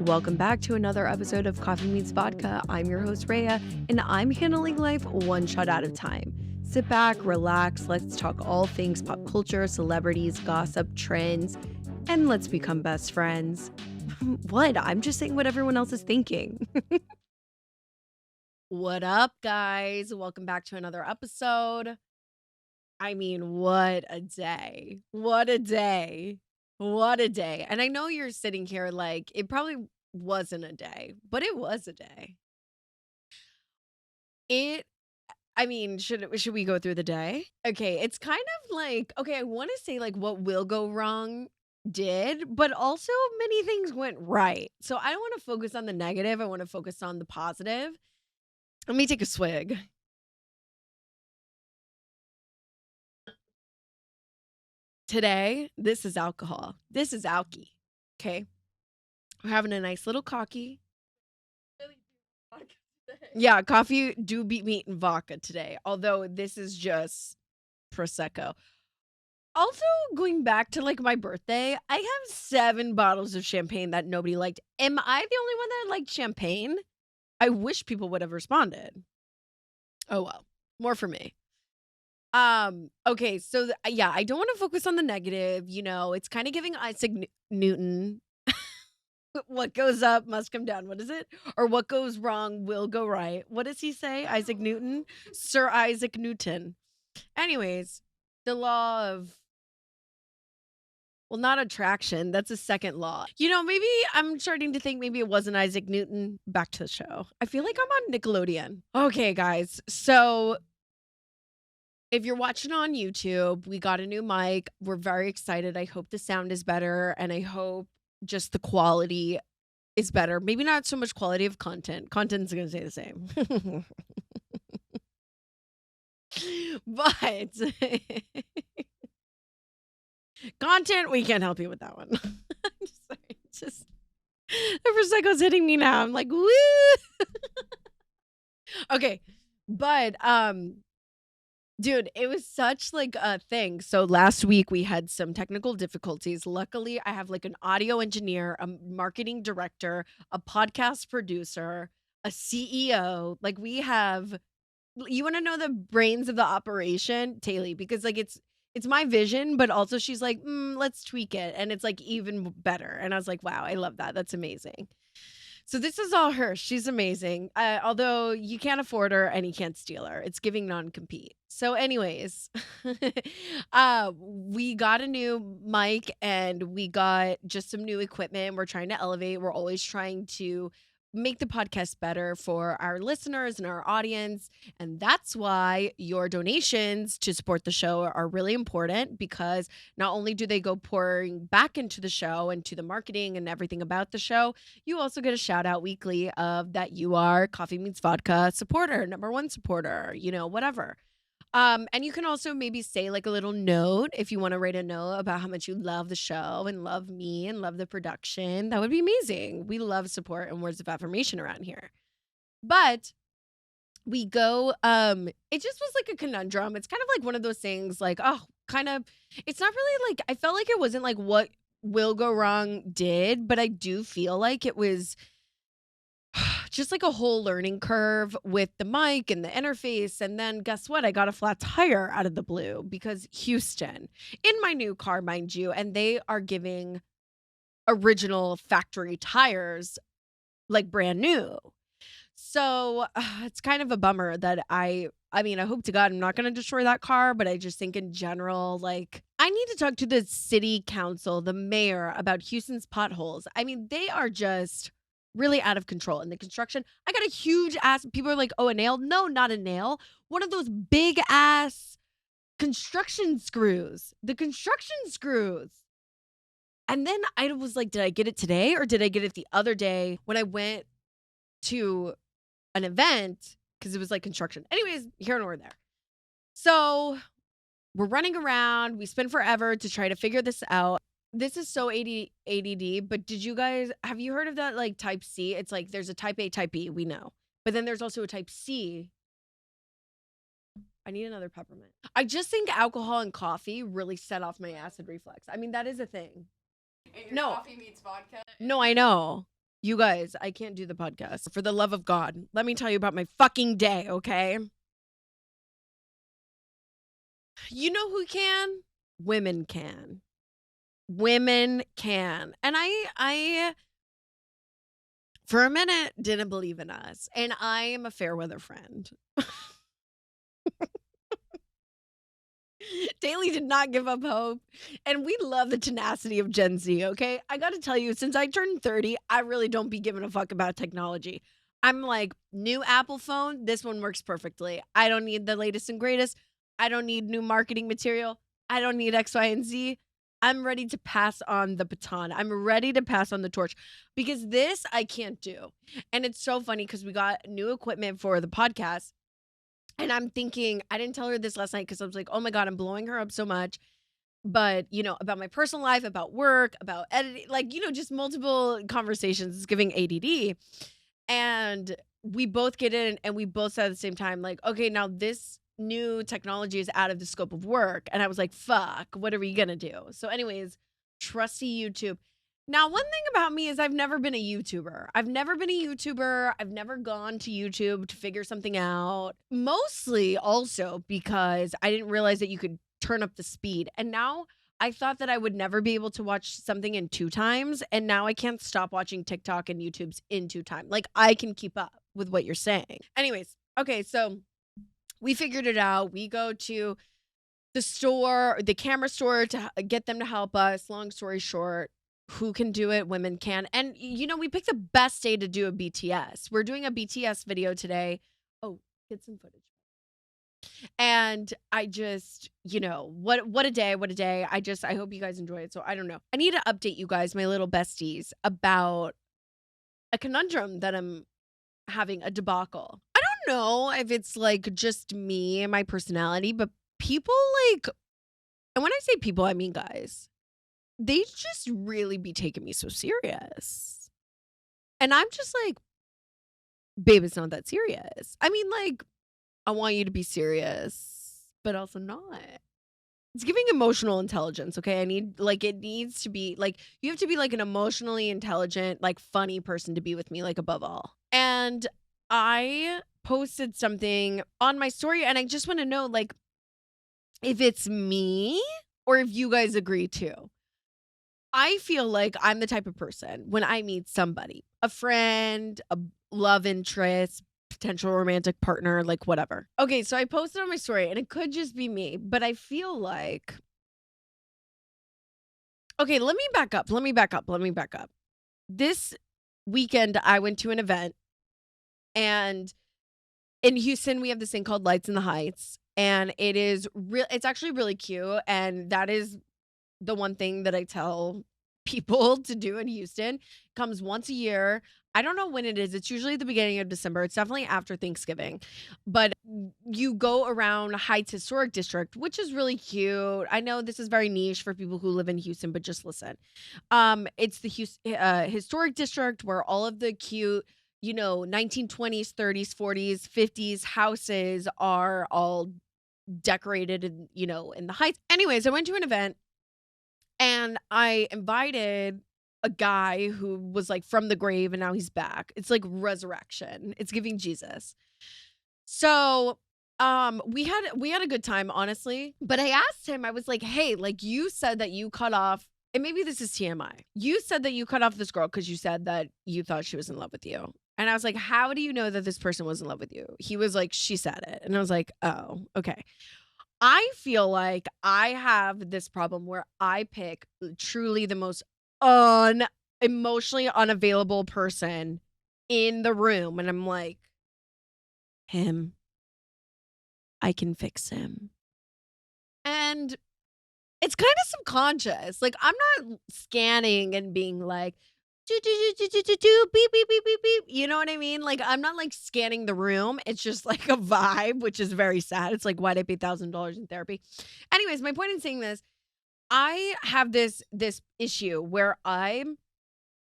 Welcome back to another episode of Coffee Meets Vodka. I'm your host, Raya, and I'm handling life one shot at a time. Sit back, relax, let's talk all things pop culture, celebrities, gossip, trends, and let's become best friends. What? I'm just saying what everyone else is thinking. What up, guys? Welcome back to another episode. I mean, what a day. What a day. What a day. And I know you're sitting here like it probably wasn't a day, but it was a day. It I mean, should we go through the day? Okay, it's kind of like okay, I want to say like what will go wrong did, but also many things went right. So I don't want to focus on the negative. I want to focus on the positive. Let me take a swig. Today, this is alcohol. This is alky. Okay. We're having a nice little cocky. Yeah, coffee do beat meat and vodka today. Although this is just Prosecco. Also, going back to like my birthday, I have 7 bottles of champagne that nobody liked. Am I the only one that liked champagne? I wish people would have responded. Oh well. More for me. Okay, so yeah, I don't want to focus on the negative, it's kind of giving Isaac Newton. What goes up must come down. What is it? Or what goes wrong will go right. What does he say? Isaac Newton? Sir Isaac Newton. Anyways, the law of, well, not attraction. That's a second law. Maybe I'm starting to think maybe it wasn't Isaac Newton. Back to the show. I feel like I'm on Nickelodeon. Okay, guys. So if you're watching on YouTube, we got a new mic. We're very excited. I hope the sound is better and I hope just the quality is better. Maybe not so much quality of content. Content's going to stay the same. But content, we can't help you with that one. I'm sorry. Just the Prosecco's hitting me now. I'm like, woo. Okay. But dude, it was such like a thing. So last week we had some technical difficulties. Luckily, I have like an audio engineer, a marketing director, a podcast producer, a CEO. Like we have, you want to know the brains of the operation, Taylea, because like it's my vision, but also she's like, let's tweak it, and it's like even better. And I was like, wow, I love that. That's amazing. So this is all her. She's amazing. Although you can't afford her and you can't steal her. It's giving non-compete. So anyways, we got a new mic and we got just some new equipment. We're trying to elevate. We're always trying to make the podcast better for our listeners and our audience. And that's why your donations to support the show are really important, because not only do they go pouring back into the show and to the marketing and everything about the show, you also get a shout out weekly of that you are Coffee Meets Vodka supporter, #1 supporter, whatever. And you can also maybe say like a little note if you want to write a note about how much you love the show and love me and love the production. That would be amazing. We love support and words of affirmation around here. But we go, it just was like a conundrum. It's kind of like one of those things like, it's not really like, I felt like it wasn't like what will go wrong did, but I do feel like it was just like a whole learning curve with the mic and the interface. And then guess what? I got a flat tire out of the blue because Houston in my new car, mind you, and they are giving original factory tires like brand new. So it's kind of a bummer that I hope to God I'm not going to destroy that car, but I just think in general, like I need to talk to the city council, the mayor about Houston's potholes. I mean, they are just really out of control in the construction. I got a huge ass. People are like, oh, a nail? No, not a nail. One of those big ass construction screws. The construction screws. And then I was like, did I get it today or did I get it the other day when I went to an event? Because it was like construction. Anyways, here nor there. So we're running around. We spend forever to try to figure this out. This is so ADD, but have you heard of that like type C? It's like there's a type A, type B, we know. But then there's also a type C. I need another peppermint. I just think alcohol and coffee really set off my acid reflux. I mean, that is a thing. And your coffee meets vodka. No, I know. You guys, I can't do the podcast. For the love of God, let me tell you about my fucking day, okay? You know who can? Women can. Women can. And I for a minute didn't believe in us. And I am a fair weather friend. Taylea did not give up hope. And we love the tenacity of Gen Z, okay? I got to tell you, since I turned 30, I really don't be giving a fuck about technology. I'm like, new Apple phone, this one works perfectly. I don't need the latest and greatest. I don't need new marketing material. I don't need X, Y, and Z. I'm ready to pass on the baton. I'm ready to pass on the torch because this I can't do. And it's so funny because we got new equipment for the podcast. And I'm thinking, I didn't tell her this last night because I was like, oh my God, I'm blowing her up so much. But, about my personal life, about work, about editing, like, just multiple conversations. It's giving ADD. And we both get in and we both said at the same time, like, okay, now this new technology is out of the scope of work. And I was like, fuck, what are we going to do? So anyways, trusty YouTube. Now, one thing about me is I've never been a YouTuber. I've never gone to YouTube to figure something out. Mostly also because I didn't realize that you could turn up the speed. And now I thought that I would never be able to watch something in 2 times. And now I can't stop watching TikTok and YouTube's in 2 times. Like I can keep up with what you're saying. Anyways, okay, so we figured it out. We go to the camera store to get them to help us. Long story short, who can do it? Women can. And, we picked the best day to do a BTS. We're doing a BTS video today. Oh, get some footage. And I just, what a day, what a day. I hope you guys enjoy it. So I don't know. I need to update you guys, my little besties, about a conundrum that I'm having, a debacle. I don't know if it's like just me and my personality, but people and when I say people, I mean guys. They just really be taking me so serious. And I'm just like, babe, it's not that serious. I mean, like, I want you to be serious, but also not. It's giving emotional intelligence, okay? it needs to be, like, you have to be, like, an emotionally intelligent, like, funny person to be with me, like, above all. And I posted something on my story, and I just want to know, like, if it's me or if you guys agree too. I feel like I'm the type of person when I meet somebody, a friend, a love interest, potential romantic partner, like whatever. Okay, so I posted on my story and it could just be me, but I feel like, okay, let me back up. This weekend, I went to an event, and in Houston, we have this thing called Lights in the Heights, and it's actually really cute, and that is the one thing that I tell people to do in Houston. It comes once a year. I don't know when it is. It's usually the beginning of December. It's definitely after Thanksgiving. But you go around Heights Historic District, which is really cute. I know this is very niche for people who live in Houston, but just listen. It's the Historic District where all of the cute, 1920s, 30s, 40s, 50s houses are all decorated in the Heights. Anyways, I went to an event. And I invited a guy who was like from the grave and now he's back. It's like resurrection. It's giving Jesus. So we had a good time, honestly. But I asked him, I was like, hey, like you said that you cut off, and maybe this is TMI. You said that you cut off this girl because you said that you thought she was in love with you. And I was like, how do you know that this person was in love with you? He was like, she said it. And I was like, oh, okay. I feel like I have this problem where I pick truly the most emotionally unavailable person in the room. And I'm like, him, I can fix him. And it's kind of subconscious. Like, I'm not scanning and being like, do, beep, beep, beep, beep, beep. You know what I mean? Like, I'm not like scanning the room. It's just like a vibe, which is very sad. It's like, why'd I pay $1,000 in therapy? Anyways, my point in saying this, I have this issue where I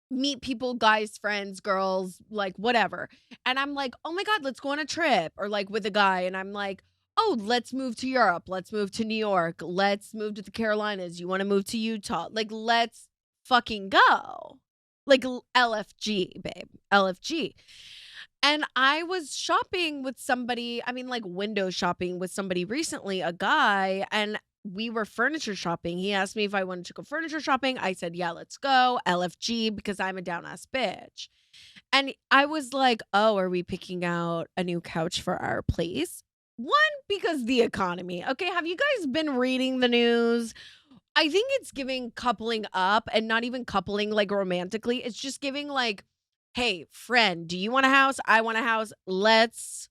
meet people, guys, friends, girls, like whatever. And I'm like, oh my God, let's go on a trip, or like with a guy. And I'm like, oh, let's move to Europe. Let's move to New York. Let's move to the Carolinas. You want to move to Utah? Like, let's fucking go. Like LFG, babe. LFG. And I was shopping with somebody, I mean, like window shopping with somebody recently, a guy, and we were furniture shopping. He asked me if I wanted to go furniture shopping. I said, yeah, let's go. LFG, because I'm a down ass bitch. And I was like, oh, are we picking out a new couch for our place? One, because the economy. Okay, have you guys been reading the news? I think it's giving coupling up and not even coupling like romantically. It's just giving like, hey, friend, do you want a house? I want a house. Let's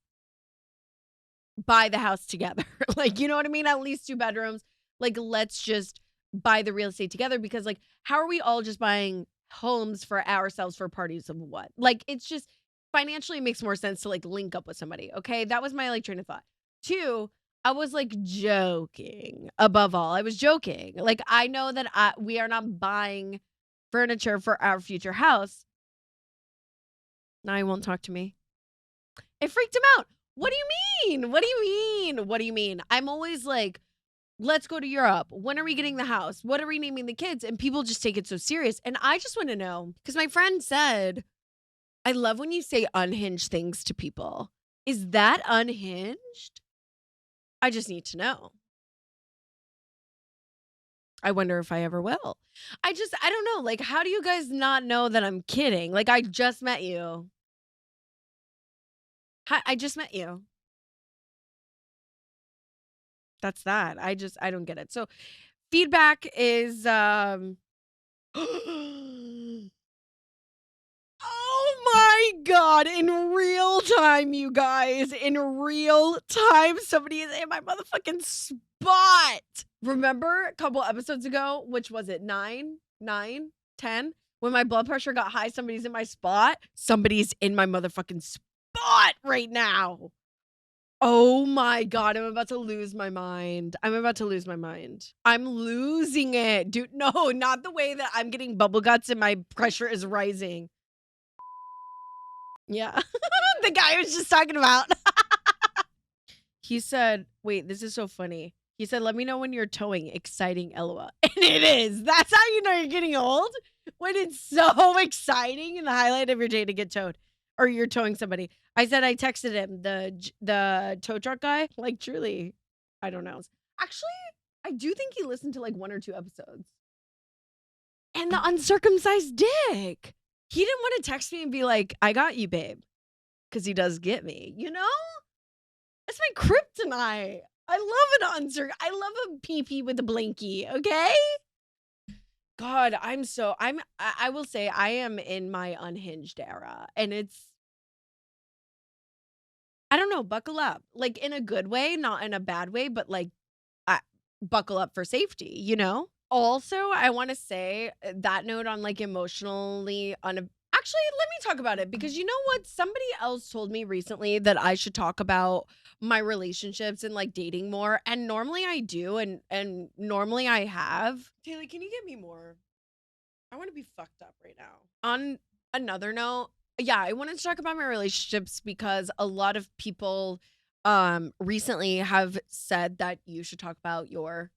buy the house together. Like, you know what I mean? At least 2 bedrooms. Like, let's just buy the real estate together because, like, how are we all just buying homes for ourselves for parties of what? Like, it's just financially it makes more sense to like link up with somebody. Okay. That was my like train of thought. 2, I was like joking. Above all, I was joking. Like, I know that we are not buying furniture for our future house. Now he won't talk to me. It freaked him out. What do you mean? What do you mean? What do you mean? I'm always like, let's go to Europe. When are we getting the house? What are we naming the kids? And people just take it so serious. And I just want to know, because my friend said, I love when you say unhinged things to people. Is that unhinged? I just need to know. I wonder if I ever will. I don't know. Like, how do you guys not know that I'm kidding? Like, I just met you. Hi, I just met you. That's that. I don't get it. So feedback is oh my God, in real time, you guys. In real time, somebody is in my motherfucking spot. Remember a couple episodes ago, which was it, 9, 10? When my blood pressure got high, somebody's in my spot. Somebody's in my motherfucking spot right now. Oh my God, I'm about to lose my mind. I'm losing it. Dude, no, not the way that I'm getting bubble guts and my pressure is rising. Yeah. The guy I was just talking about. He said, wait, this is so funny. He said, let me know when you're towing. Exciting, LOL. And it is. That's how you know you're getting old. When it's so exciting and the highlight of your day to get towed. Or you're towing somebody. I said I texted him, the tow truck guy. Like, truly, I don't know. Actually, I do think he listened to like 1 or 2 episodes. And the uncircumcised dick. He didn't want to text me and be like, I got you, babe. Because he does get me, you know? That's my kryptonite. I love I love a pee-pee with a blankie, okay? God, I will say I am in my unhinged era. And I don't know, buckle up. Like in a good way, not in a bad way, but like buckle up for safety, you know? Also, I want to say that note on like emotionally actually, let me talk about it because you know what? Somebody else told me recently that I should talk about my relationships and like dating more. And normally I do and normally I have. Taylea, can you get me more? I want to be fucked up right now. On another note, yeah, I wanted to talk about my relationships because a lot of people recently have said that you should talk about your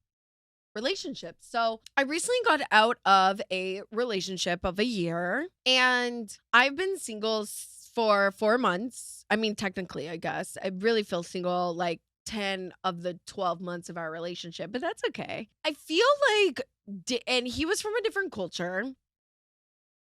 relationships. So I recently got out of a relationship of a year and I've been single for 4 months. I mean, technically, I guess. I really feel single like 10 of the 12 months of our relationship, but that's okay. I feel like, and he was from a different culture.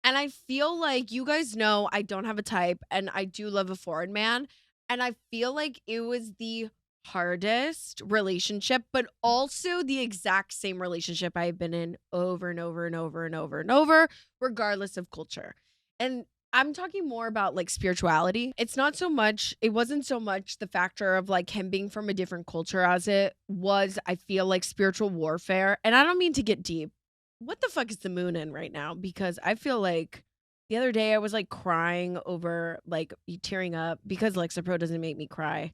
And I feel like you guys know I don't have a type and I do love a foreign man. And I feel like it was the hardest relationship, but also the exact same relationship I've been in over and over and over and over and over, regardless of culture. And I'm talking more about like spirituality. It wasn't so much the factor of like him being from a different culture as it was, I feel like spiritual warfare. And I don't mean to get deep. What the fuck is the moon in right now? Because I feel like the other day I was like crying over like tearing up because Lexapro doesn't make me cry.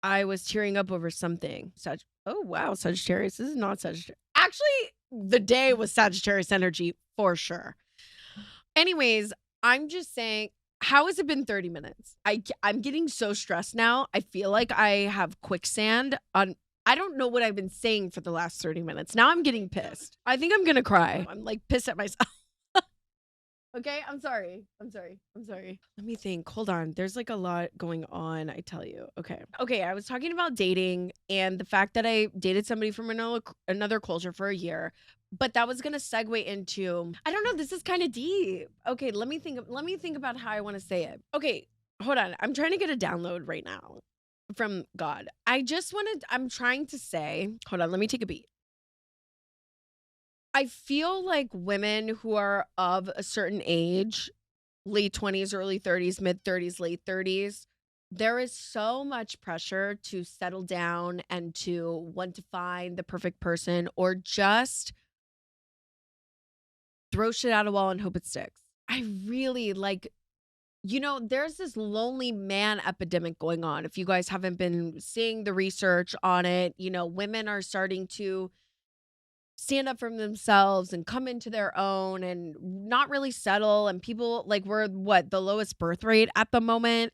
I was tearing up over something. Oh wow, Sagittarius. This is not Sagittarius. Actually, the day was Sagittarius energy for sure. Anyways, I'm just saying, how has it been 30 minutes? I'm getting so stressed now. I feel like I have quicksand on. I don't know what I've been saying for the last 30 minutes. Now I'm getting pissed. I think I'm going to cry. I'm like pissed at myself. Okay, I'm sorry. I'm sorry. I'm sorry. Let me think. Hold on. There's like a lot going on, I tell you. Okay. Okay, I was talking about dating and the fact that I dated somebody from another culture for a year, but that was going to segue into I don't know, this is kind of deep. Okay, let me think about how I want to say it. Okay, hold on. I'm trying to get a download right now from God. I'm trying to say, hold on, let me take a beat. I feel like women who are of a certain age, late 20s, early 30s, mid 30s, late 30s, there is so much pressure to settle down and to want to find the perfect person or just throw shit at a wall and hope it sticks. I really like, there's this lonely man epidemic going on. If you guys haven't been seeing the research on it, women are starting to stand up for themselves and come into their own and not really settle, and people like we're what the lowest birth rate at the moment,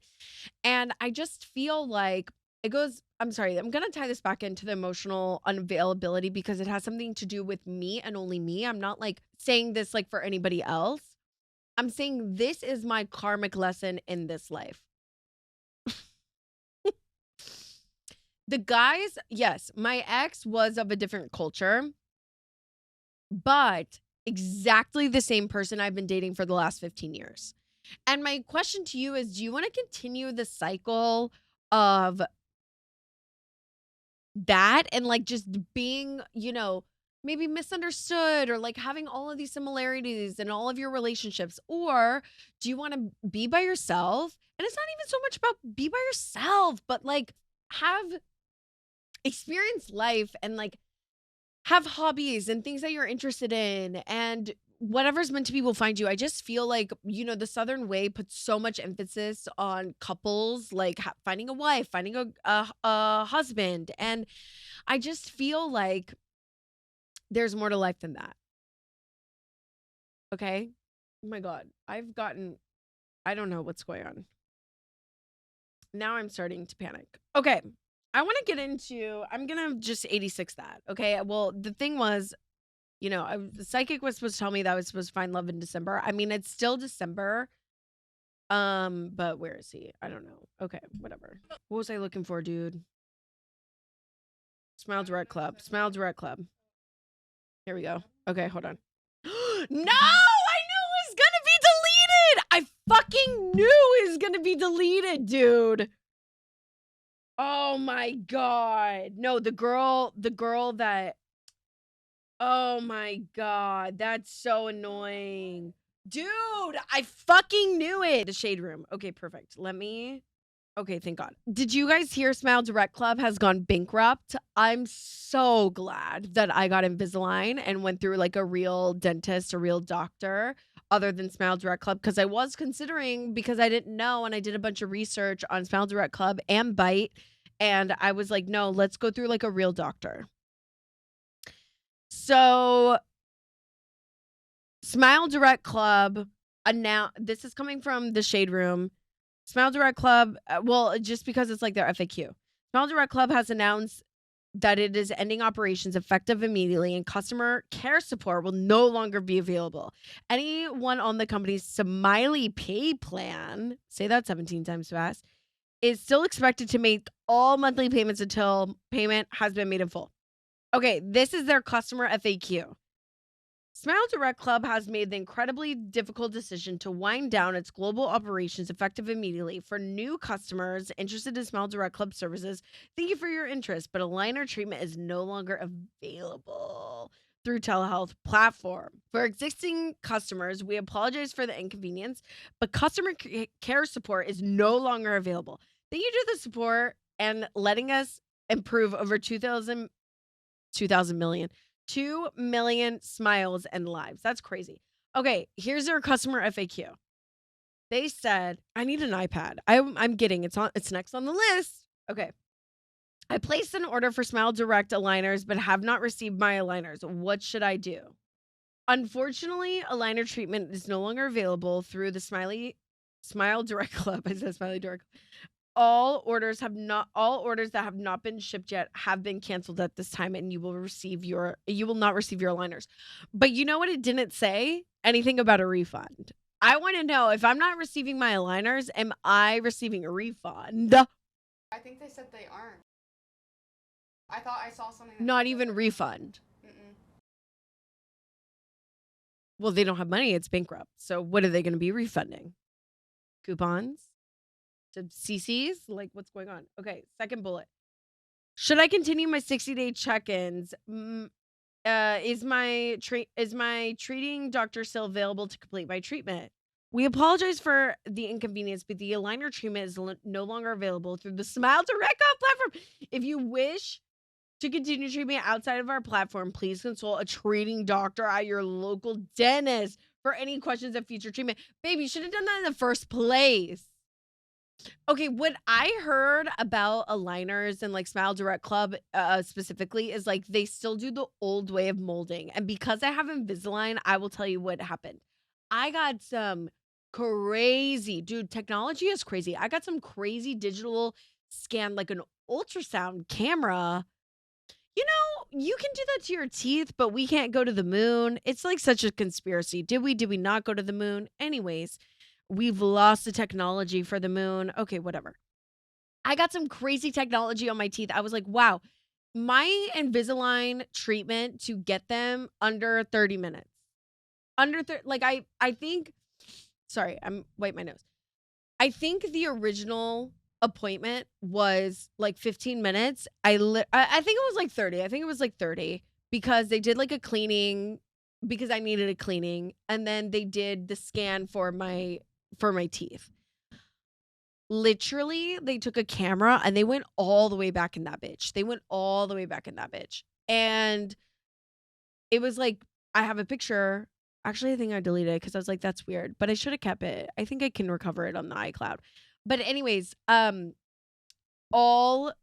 and I just feel like it goes I'm sorry, I'm going to tie this back into the emotional unavailability because it has something to do with me and only me. I'm not like saying this like for anybody else. I'm saying this is my karmic lesson in this life. The guys, yes, my ex was of a different culture, but exactly the same person I've been dating for the last 15 years. And my question to you is, do you want to continue the cycle of that and like just being, maybe misunderstood or like having all of these similarities in all of your relationships? Or do you want to be by yourself? And it's not even so much about be by yourself, but like have experience life and like have hobbies and things that you're interested in, and whatever's meant to be will find you. I just feel like, the Southern way puts so much emphasis on couples, like finding a wife, finding a husband. And I just feel like there's more to life than that. Okay. Oh my God. I don't know what's going on. Now I'm starting to panic. Okay. I want to get into, I'm going to just 86 that. Okay. Well, the thing was, the psychic was supposed to tell me that I was supposed to find love in December. I mean, it's still December. But where is he? I don't know. Okay, whatever. What was I looking for, dude? Smile Direct Club. Smile Direct Club. Here we go. Okay, hold on. No! I knew it was gonna be deleted! I fucking knew it was gonna be deleted, dude. Oh my God. No, the girl that oh my God, that's so annoying. Dude, I fucking knew it. The shade room. Okay, perfect. Okay, thank God. Did you guys hear Smile Direct Club has gone bankrupt? I'm so glad that I got Invisalign and went through like a real dentist, a real doctor, other than Smile Direct Club, because I was considering, because I didn't know, and I did a bunch of research on Smile Direct Club and Bite, and I was like, no, let's go through like a real doctor. So Smile Direct Club this is coming from the shade room. Smile Direct Club, well, just because it's like their FAQ. Smile Direct Club has announced that it is ending operations effective immediately, and customer care support will no longer be available. Anyone on the company's Smiley Pay plan, say that 17 times fast, is still expected to make all monthly payments until payment has been made in full. Okay, this is their customer FAQ. Smile Direct Club has made the incredibly difficult decision to wind down its global operations effective immediately. For new customers interested in Smile Direct Club services, thank you for your interest, but aligner treatment is no longer available through telehealth platform. For existing customers, we apologize for the inconvenience, but customer care support is no longer available. Thank you to the support and letting us improve over 2 million smiles and lives. That's crazy. Okay, here's their customer FAQ. They said, I need an iPad. I'm getting it's next on the list. Okay. I placed an order for Smile Direct aligners, but have not received my aligners. What should I do? Unfortunately, aligner treatment is no longer available through the Smile Direct Club. I said Smiley Direct. All orders that have not been shipped yet have been canceled at this time, and you will not receive your aligners. But you know what? It didn't say anything about a refund. I want to know, if I'm not receiving my aligners, am I receiving a refund? I think they said they aren't. I thought I saw something. Not even refund. Mm-mm. Well, they don't have money. It's bankrupt. So what are they going to be refunding? Coupons? To CCs? Like, what's going on? Okay, second bullet. Should I continue my 60-day check-ins? Is my treating doctor still available to complete my treatment? We apologize for the inconvenience, but the aligner treatment is no longer available through the Smile Direct platform. If you wish to continue treatment outside of our platform, please consult a treating doctor at your local dentist for any questions of future treatment. Baby, you should have done that in the first place. Okay, what I heard about aligners and like Smile Direct Club specifically is like they still do the old way of molding. And because I have Invisalign, I will tell you what happened. I got some crazy, dude, technology is crazy. I got some crazy digital scan, like an ultrasound camera. You know, you can do that to your teeth, but we can't go to the moon. It's like such a conspiracy. Did we not go to the moon? Anyways, we've lost the technology for the moon. Okay, whatever. I got some crazy technology on my teeth. I was like, wow, my Invisalign treatment to get them under 30 minutes. Like I think, sorry, I'm wipe my nose. I think the original appointment was like 15 minutes. I think it was like 30. I think it was like 30 because they did like a cleaning because I needed a cleaning, and then they did the scan for my teeth. Literally, they took a camera and they went all the way back in that bitch. And it was like, I have a picture. Actually, I think I deleted it because I was like, that's weird. But I should have kept it. I think I can recover it on the iCloud. But anyways, all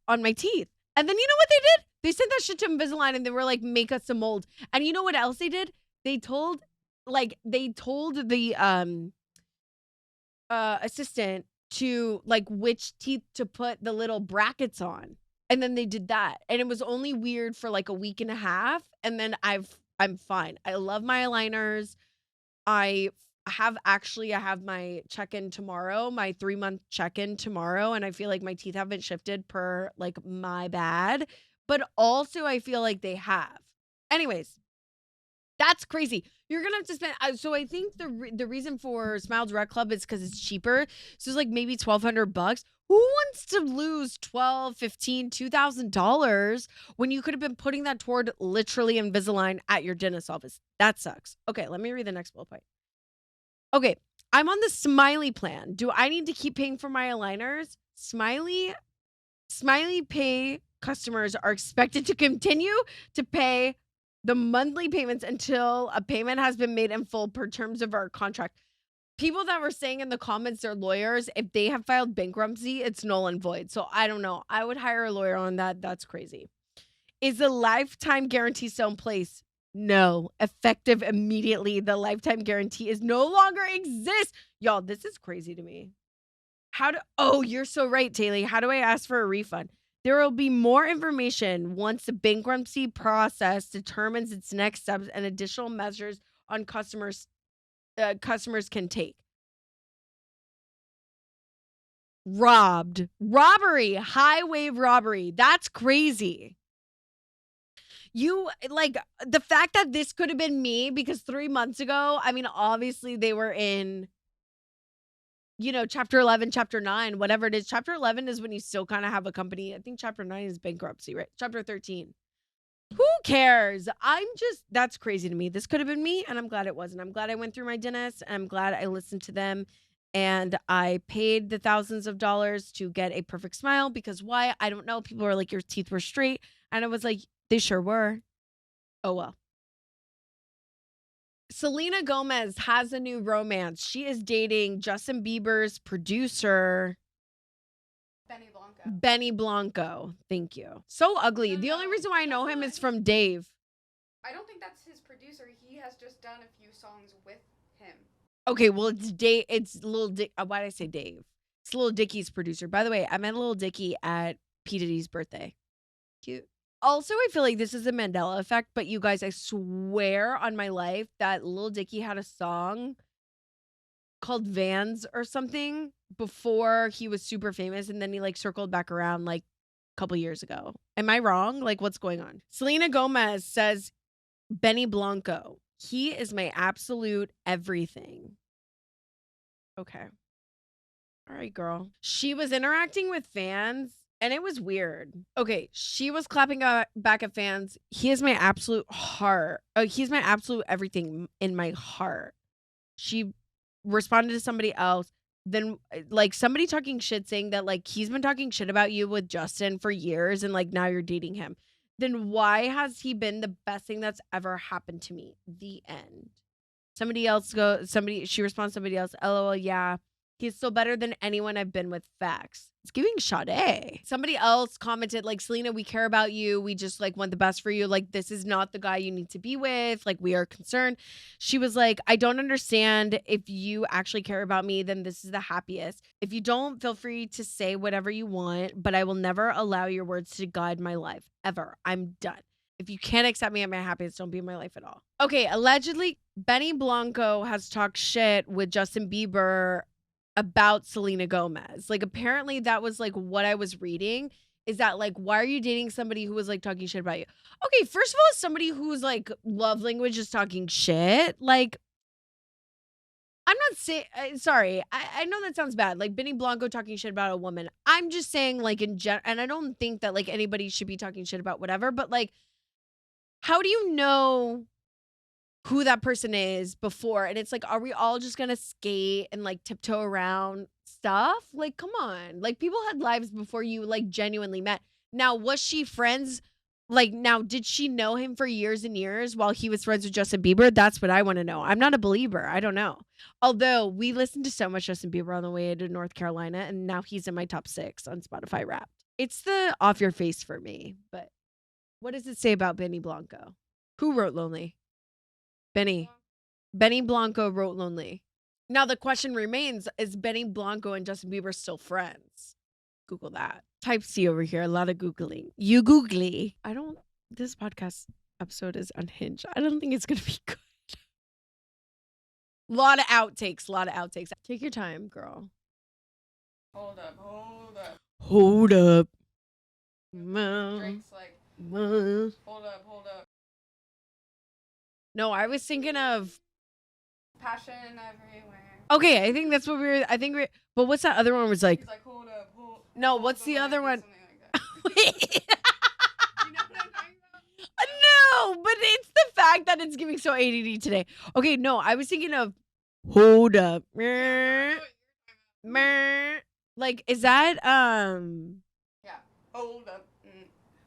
on my teeth. And then you know what they did? They sent that shit to Invisalign and they were like, make us some mold. And you know what else they did? They told the assistant to like which teeth to put the little brackets on. And then they did that. And it was only weird for like a week and a half. And then I'm fine. I love my aligners. I have my check-in tomorrow, my 3-month check-in tomorrow. And I feel like my teeth haven't shifted per like my bad. But also I feel like they have. Anyways, that's crazy. You're gonna have to spend. So I think the reason for Smile Direct Club is because it's cheaper. So it's like maybe $1,200. Who wants to lose $12, $15, $2,000 when you could have been putting that toward literally Invisalign at your dentist's office? That sucks. Okay, let me read the next bullet point. Okay, I'm on the Smiley plan. Do I need to keep paying for my aligners? Smiley Pay customers are expected to continue to pay the monthly payments until a payment has been made in full per terms of our contract. People that were saying in the comments they're lawyers, if they have filed bankruptcy, it's null and void. So I don't know. I would hire a lawyer on that. That's crazy. Is the lifetime guarantee still in place? No. Effective immediately. The lifetime guarantee is no longer exist. Y'all, this is crazy to me. Oh, you're so right, Taylea. How do I ask for a refund? There will be more information once the bankruptcy process determines its next steps and additional measures on customers can take. Robbery, high wave robbery. That's crazy. You like the fact that this could have been me because 3 months ago, I mean, obviously they were in chapter 11, chapter 9, whatever it is. Chapter 11 is when you still kind of have a company. I think chapter 9 is bankruptcy, right? Chapter 13. Who cares? That's crazy to me. This could have been me, and I'm glad it wasn't. I'm glad I went through my dentist, and I'm glad I listened to them, and I paid the thousands of dollars to get a perfect smile because why? I don't know. People are like, your teeth were straight. And I was like, they sure were. Oh, well. Selena Gomez has a new romance. She is dating Justin Bieber's producer, Benny Blanco. Thank you. So ugly. The only reason why I know him is from Dave. I don't think that's his producer. He has just done a few songs with him. Okay, well, it's Dave. It's Lil Dick. Why did I say Dave? It's Lil Dicky's producer. By the way, I met Lil Dicky at P. Diddy's birthday. Cute. Also, I feel like this is a Mandela effect, but you guys, I swear on my life that Lil Dicky had a song called Vans or something before he was super famous, and then he like circled back around like a couple years ago. Am I wrong? Like, what's going on? Selena Gomez says Benny Blanco, he is my absolute everything. Okay. All right, girl. She was interacting with fans and it was weird. Okay, she was clapping back at fans. He is my absolute heart. Oh, he's my absolute everything in my heart. She responded to somebody else. Then, like, somebody talking shit saying that, like, he's been talking shit about you with Justin for years and, like, now you're dating him. Then why has he been the best thing that's ever happened to me? The end. She responds, somebody else, LOL, yeah. He's still better than anyone I've been with, facts. It's giving Sade. Somebody else commented, like, Selena, we care about you. We just, like, want the best for you. Like, this is not the guy you need to be with. Like, we are concerned. She was like, I don't understand. If you actually care about me, then this is the happiest. If you don't, feel free to say whatever you want, but I will never allow your words to guide my life, ever. I'm done. If you can't accept me at my happiest, don't be in my life at all. Okay, allegedly, Benny Blanco has talked shit with Justin Bieber about Selena Gomez. Like, apparently that was like what I was reading, is that like, why are you dating somebody who was like talking shit about you? Okay, first of all, somebody who's like love language is talking shit. Like, I'm not saying, sorry, I know that sounds bad. Like Benny Blanco talking shit about a woman. I'm just saying, like, in general, and I don't think that like anybody should be talking shit about whatever, but like, how do you know who that person is before? And it's like, are we all just gonna skate and like tiptoe around stuff? Like, come on. Like, people had lives before you like genuinely met. Now, was she friends? Like, now, did she know him for years and years while he was friends with Justin Bieber? That's what I want to know. I'm not a believer. I don't know. Although we listened to so much Justin Bieber on the way to North Carolina, and now he's in my top 6 on Spotify Wrapped. It's the off your face for me. But what does it say about Benny Blanco? Who wrote Lonely? Benny Blanco wrote Lonely. Now the question remains, is Benny Blanco and Justin Bieber still friends? Google that. Type C over here. A lot of Googling. You googly. This podcast episode is unhinged. I don't think it's going to be good. A lot of outtakes. Take your time, girl. Hold up. Hold up. Drake's like, hold up. No, I was thinking of Passion everywhere. Okay, I think that's what but what's that other one was like? He's like, hold up. No, what's the other one? Something like that. You know what I'm talking about? No, but it's the fact that it's giving so ADD today. Okay, no, I was thinking of hold up. Like, is that Yeah. Hold up.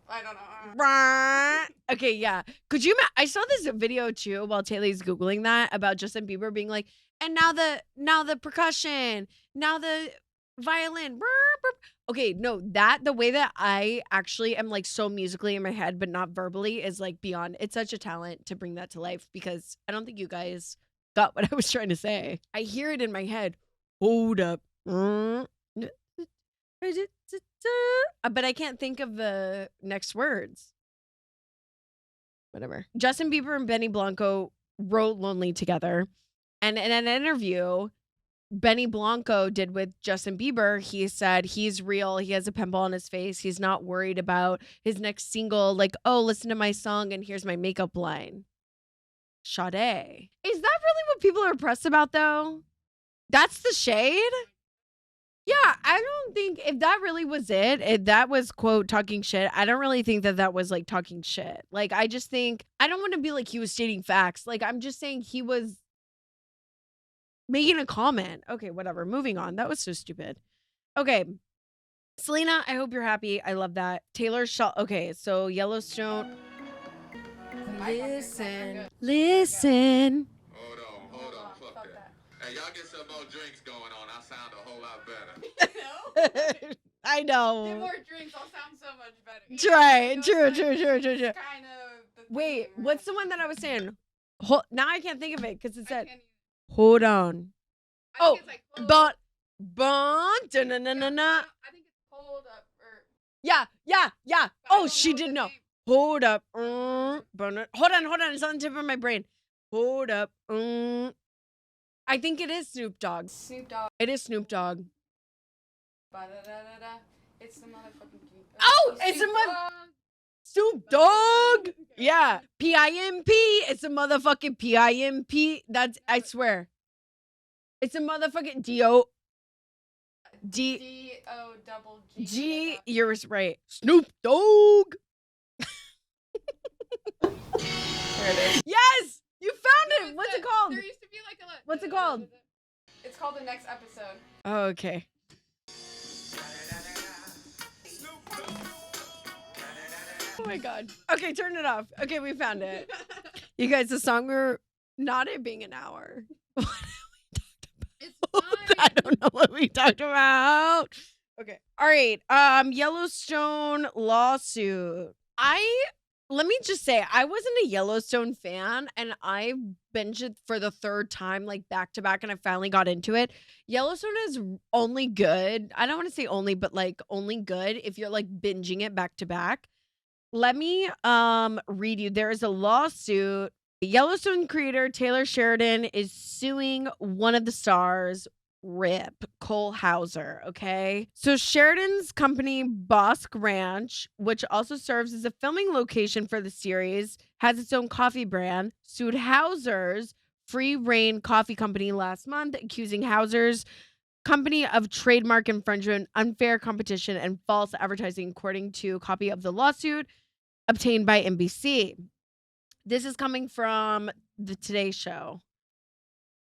I don't know. Okay, yeah. Could you I saw this video too while Taylor's Googling that about Justin Bieber being like, and now the percussion, now the violin. Okay, no, the way that I actually am like so musically in my head, but not verbally, is like beyond. It's such a talent to bring that to life, because I don't think you guys got what I was trying to say. I hear it in my head. Hold up. But I can't think of the next words. Whatever. Justin Bieber and Benny Blanco wrote Lonely together. And in an interview Benny Blanco did with Justin Bieber, he said he's real. He has a pimple on his face. He's not worried about his next single. Like, oh, listen to my song and here's my makeup line. Sade. Is that really what people are pressed about, though? That's the shade? Yeah, I don't think, if that really was it, if that was, quote, talking shit, I don't really think that was, like, talking shit. Like, I just think, I don't want to be like he was stating facts. Like, I'm just saying he was making a comment. Okay, whatever. Moving on. That was so stupid. Okay. Selena, I hope you're happy. I love that. Taylor Shaw. Okay, so Yellowstone. Listen. Hold on, fuck that. Hey, y'all get some more drinks going on. I sound a whole lot better. No? I know. Get more drinks. I'll sound so much better. True. Kind of. Wait, what's the one that I was saying? Now I can't think of it because it said, can't even. hold on. I think it's like, but, I think it's hold up. Or, yeah. but I Oh, don't she know did the know. name. Hold up. Hold on. It's on the tip of my brain. Hold up. I think it is Snoop Dogg. Snoop Dogg. It is Snoop Dogg. Ba-da-da-da-da. It's the motherfucking Oh, it's Snoop Dogg. Yeah. PIMP. It's a motherfucking PIMP. That's, I swear. It's a motherfucking D-O. D-O-double-G. G. You're right. Snoop Dogg. There it is. Yes. You found it. What's it called? There used to be like a... What's it called? It's called The Next Episode. Oh, okay. Oh my God. Okay, turn it off. Okay, we found it. You guys, the song we're not it being an hour. What have we talked about? It's fine. I don't know what we talked about. Okay. All right. Yellowstone lawsuit. Let me just say, I wasn't a Yellowstone fan, and I binged it for the third time, like back to back, and I finally got into it. Yellowstone is only good. I don't want to say only, but like only good if you're like binging it back to back. Let me read you. There is a lawsuit. Yellowstone creator Taylor Sheridan is suing one of the stars, RIP, Cole Hauser, okay? So Sheridan's company, Bosque Ranch, which also serves as a filming location for the series, has its own coffee brand, sued Hauser's Free Reign Coffee Company last month, accusing Hauser's company of trademark infringement, unfair competition, and false advertising, according to a copy of the lawsuit obtained by NBC. This is coming from the Today Show.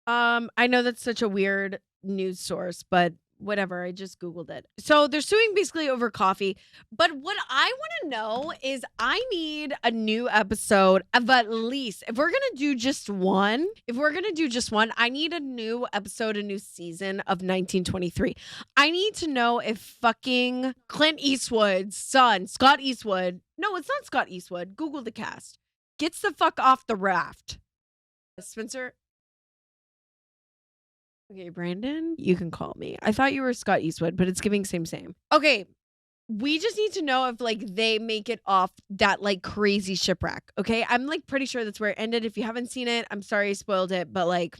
I know that's such a weird news source, but whatever. I just Googled it. So they're suing basically over coffee. But what I want to know is I need a new episode of at least, if we're going to do just one, I need a new episode, a new season of 1923. I need to know if fucking Clint Eastwood's son, Scott Eastwood, no, it's not Scott Eastwood, Google the cast, gets the fuck off the raft. Spencer? Okay, Brandon, you can call me. I thought you were Scott Eastwood, but it's giving same. Okay, we just need to know if like they make it off that like crazy shipwreck. Okay, I'm like pretty sure that's where it ended. If you haven't seen it, I'm sorry I spoiled it, but like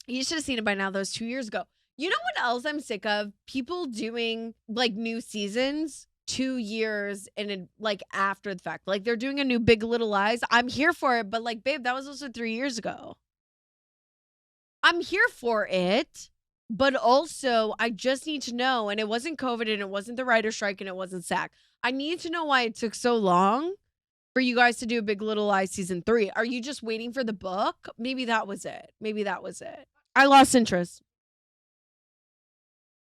you should have seen it by now. That was 2 years ago. You know what else I'm sick of? People doing like new seasons 2 years and like after the fact. Like they're doing a new Big Little Lies. I'm here for it, but like, babe, that was also 3 years ago. I'm here for it, but also I just need to know, and it wasn't COVID, and it wasn't the writer strike, and it wasn't SAG. I need to know why it took so long for you guys to do Big Little Lies season 3. Are you just waiting for the book? Maybe that was it. I lost interest.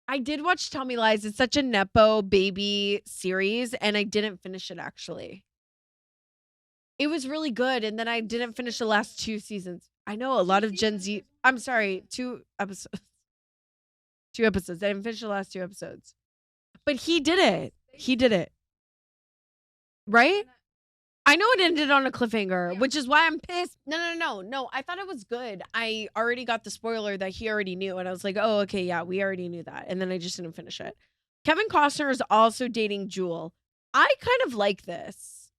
I did watch Tell Me Lies. It's such a Nepo baby series, and I didn't finish it, actually. It was really good, and then I didn't finish the last 2 seasons. I know a lot of Gen Z. I'm sorry, 2 episodes. 2 episodes. I didn't finish the last 2 episodes. But he did it. Right? I know it ended on a cliffhanger, which is why I'm pissed. No. I thought it was good. I already got the spoiler that he already knew. And I was like, oh, okay, yeah, we already knew that. And then I just didn't finish it. Kevin Costner is also dating Jewel. I kind of like this.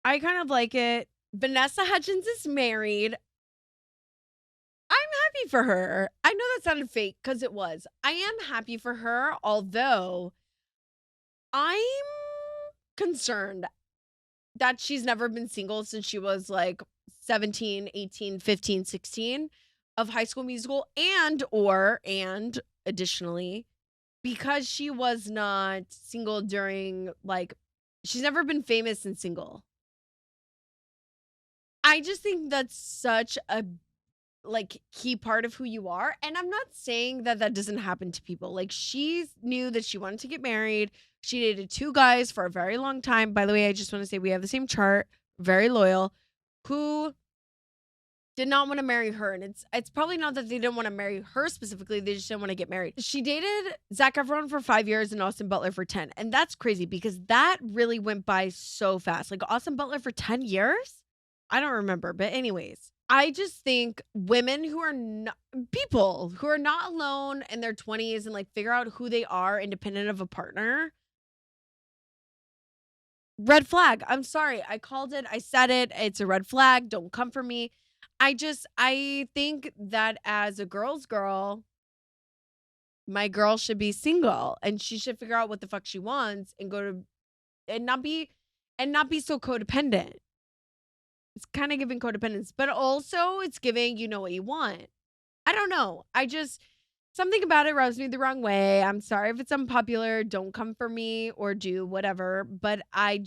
I kind of like it. Vanessa Hudgens is married. I'm happy for her. I know that sounded fake because it was. I am happy for her, although I'm concerned that she's never been single since she was like 17, 18, 15, 16 of High School Musical, and additionally, because she was not single during like, she's never been famous and single. I just think that's such a like key part of who you are. And I'm not saying that that doesn't happen to people. Like she knew that she wanted to get married. She dated 2 guys for a very long time. By the way, I just want to say we have the same chart, very loyal, who did not want to marry her. And it's probably not that they didn't want to marry her specifically. They just didn't want to get married. She dated Zac Efron for 5 years and Austin Butler for 10. And that's crazy because that really went by so fast. Like Austin Butler for 10 years? I don't remember. But anyways, I just think women who are not, people who are not alone in their 20s and like figure out who they are independent of a partner. Red flag. I'm sorry. I called it. I said it. It's a red flag. Don't come for me. I think that as a girl's girl, my girl should be single and she should figure out what the fuck she wants and go to and not be so codependent. It's kind of giving codependence, but also it's giving you know what you want. I don't know. Something about it rubs me the wrong way. I'm sorry if it's unpopular. Don't come for me or do whatever. But I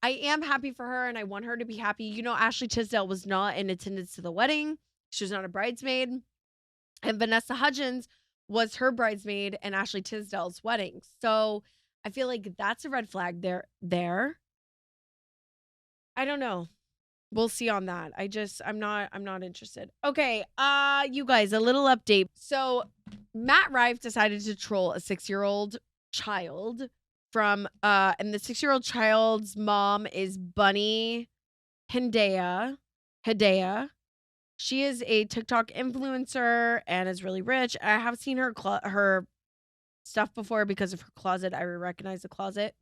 am happy for her and I want her to be happy. You know, Ashley Tisdale was not in attendance to the wedding. She was not a bridesmaid. And Vanessa Hudgens was her bridesmaid in Ashley Tisdale's wedding. So I feel like that's a red flag there. I don't know. We'll see on that. I'm not interested. Okay, you guys, a little update. So Matt Rife decided to troll a 6-year-old child from and the 6-year-old child's mom is Bunny Hedaya. She is a TikTok influencer and is really rich. I have seen her stuff before because of her closet. I recognize the closet.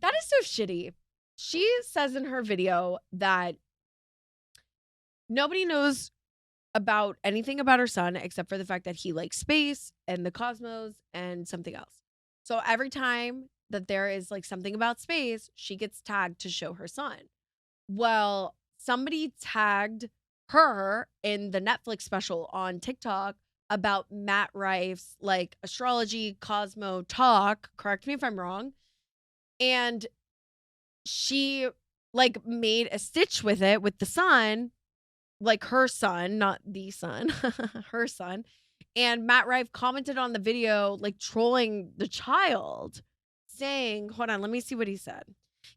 That is so shitty. She says in her video that nobody knows about anything about her son except for the fact that he likes space and the cosmos and something else. So every time that there is like something about space, she gets tagged to show her son. Well, somebody tagged her in the Netflix special on TikTok about Matt Rife's like astrology cosmo talk. Correct me if I'm wrong. And she like made a stitch with it with the son, like her son, not the son, her son. And Matt Rife commented on the video, like trolling the child, saying, hold on, let me see what he said.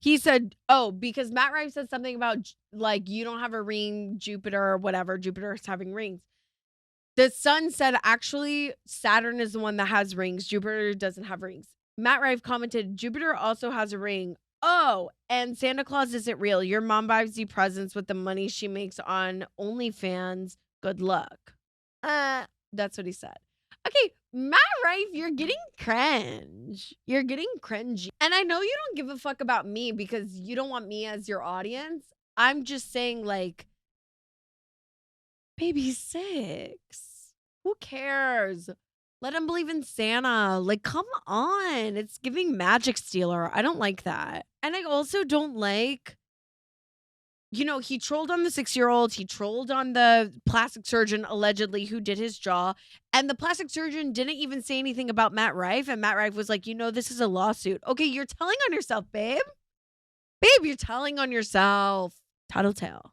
He said, oh, because Matt Rife said something about like, you don't have a ring, Jupiter or whatever. Jupiter is having rings. The son said, actually, Saturn is the one that has rings. Jupiter doesn't have rings. Matt Rife commented, Jupiter also has a ring. Oh, and Santa Claus isn't real. Your mom buys you presents with the money she makes on OnlyFans. Good luck. That's what he said. Okay, Matt Rife, you're getting cringe. You're getting cringy. And I know you don't give a fuck about me because you don't want me as your audience. I'm just saying, like, baby 6. Who cares? Let him believe in Santa. Like, come on. It's giving magic stealer. I don't like that. And I also don't like, you know, he trolled on the 6-year-old. He trolled on the plastic surgeon, allegedly, who did his jaw. And the plastic surgeon didn't even say anything about Matt Rife. And Matt Rife was like, you know, this is a lawsuit. Okay, you're telling on yourself, babe. Babe, you're telling on yourself. Tattletale.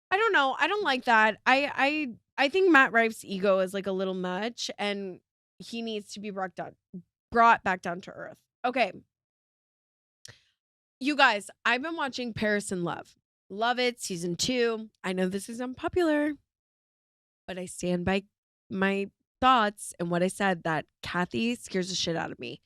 I don't know. I don't like that. I think Matt Rife's ego is like a little much and he needs to be brought back down to earth. Okay. You guys, I've been watching Paris in Love. Love it. Season 2. I know this is unpopular, but I stand by my thoughts and what I said that Kathy scares the shit out of me.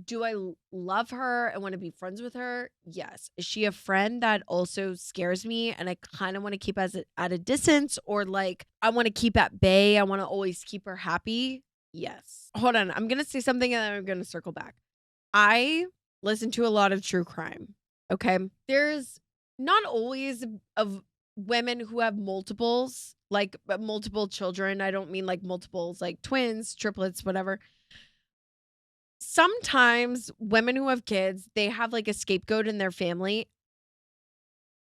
Do I love her and want to be friends with her? Yes. Is she a friend that also scares me and I kind of want to keep at a distance, or like I want to keep at bay? I want to always keep her happy? Yes. Hold on. I'm going to say something and then I'm going to circle back. I listen to a lot of true crime. Okay. There's not always of women who have multiples, like multiple children. I don't mean like multiples, like twins, triplets, whatever. Sometimes women who have kids, they have like a scapegoat in their family.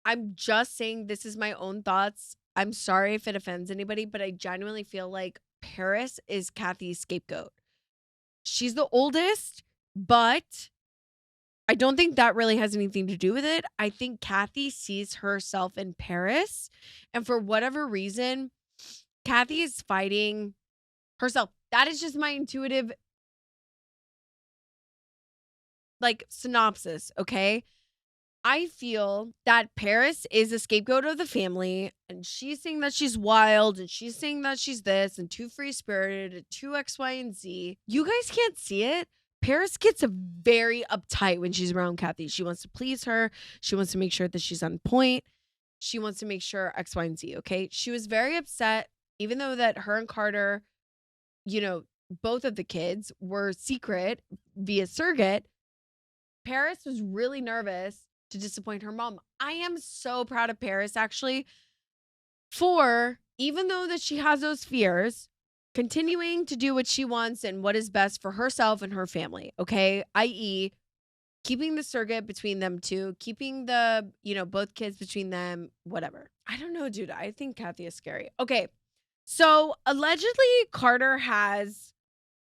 I'm just saying this is my own thoughts. I'm sorry if it offends anybody, but I genuinely feel like Paris is Kathy's scapegoat. She's the oldest, but I don't think that really has anything to do with it. I think Kathy sees herself in Paris, and for whatever reason, Kathy is fighting herself. That is just my intuitive like synopsis, okay? I feel that Paris is a scapegoat of the family, and she's saying that she's wild, and she's saying that she's this, and too free-spirited, and too X, Y, and Z. You guys can't see it. Paris gets very uptight when she's around Kathy. She wants to please her. She wants to make sure that she's on point. She wants to make sure X, Y, and Z, okay? She was very upset, even though that her and Carter, you know, both of the kids were secret via surrogate. Paris was really nervous to disappoint her mom. I am so proud of Paris, actually, for even though that she has those fears, continuing to do what she wants and what is best for herself and her family. Okay. I.e., keeping the surrogate between them two, keeping the, both kids between them, whatever. I don't know, dude. I think Kathy is scary. Okay. So allegedly, Carter has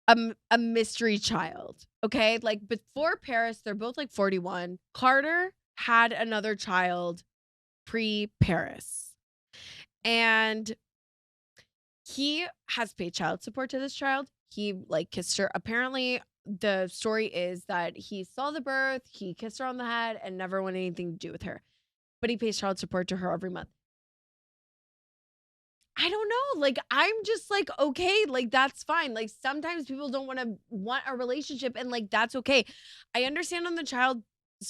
a mystery child. Okay. Like before Paris, they're both like 41. Carter had another child pre Paris. And he has paid child support to this child. He like kissed her. Apparently, the story is that he saw the birth, he kissed her on the head, and never wanted anything to do with her. But he pays child support to her every month. I don't know. Like, I'm just like, okay, like that's fine. Like sometimes people don't want a relationship, and like that's okay. I understand on the child's